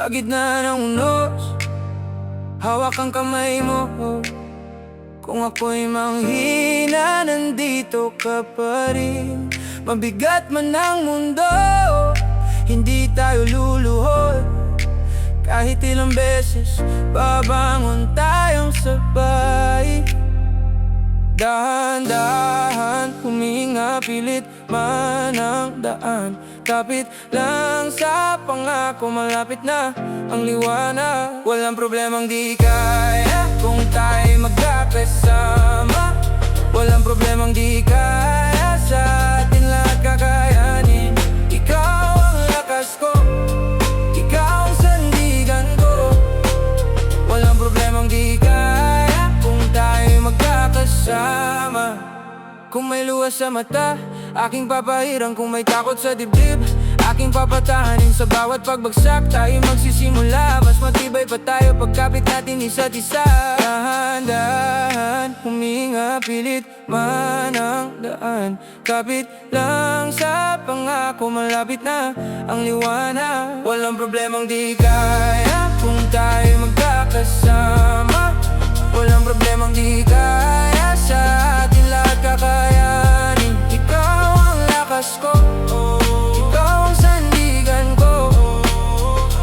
Sa gitna ng unos, hawak ang kamay mo. Kung ako'y manghina, nandito ka pa rin. Mabigat man ang mundo, hindi tayo luluhod. Kahit ilang beses, babangon tayong sabay. Dahan-dahan, huminga, pilit man ang daan. Kapit lang sa pangako, malapit na ang liwanag. Walang problemang di kaya kung tayo'y magkakasama. Walang problemang di kaya, sa atin lahat kakayanin. Ikaw ang lakas ko, ikaw ang sandigan ko. Walang problemang di kaya kung tayo'y magkakasama. Kung may luha sa mata, aking papahirang. Kung may takot sa dibdib, aking papatahanin. Sa bawat pagbagsak, tayo magsisimula. Mas matibay pa tayo pagkapit natin isa't isa. Dahan-dahan, huminga, pilit man ang daan. Kapit lang sa pangako, malapit na ang liwanag. Walang problemang di kaya kung tayo magkakasama. Walang problemang di kaya, sa atin lahat kakayanin. Ikaw ang lakas ko, ikaw ang sandigan ko.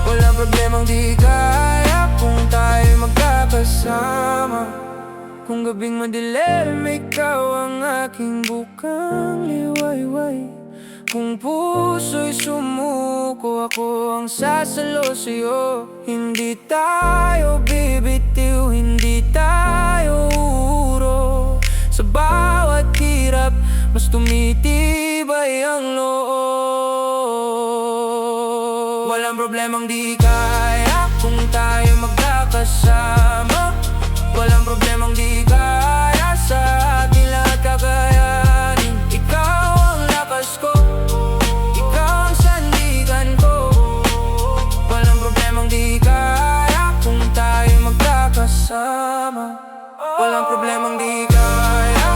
Walang problemang di kaya kung tayo magkakasama. Kung gabing madilim, ikaw ang aking bukang liwayway. Kung puso'y sumuko, ako ang sasalo sa'yo. Hindi tayo bibitiw, hindi tayo uro. Sa bawat hirap, mas tumitibay ang loob. Walang problemang di kaya kung tayo magkakasama. Walang problemang di kaya, sa atin lahat kakayanin. Ikaw ang lakas ko, ikaw ang sandigan ko. Walang problemang di kaya kung tayo magkakasama. Walang problemang di kaya.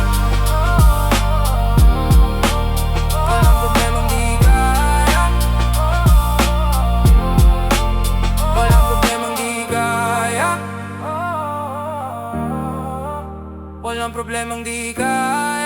Walang problemang di kaya. Walang problemang di kaya. Walang problemang di kaya.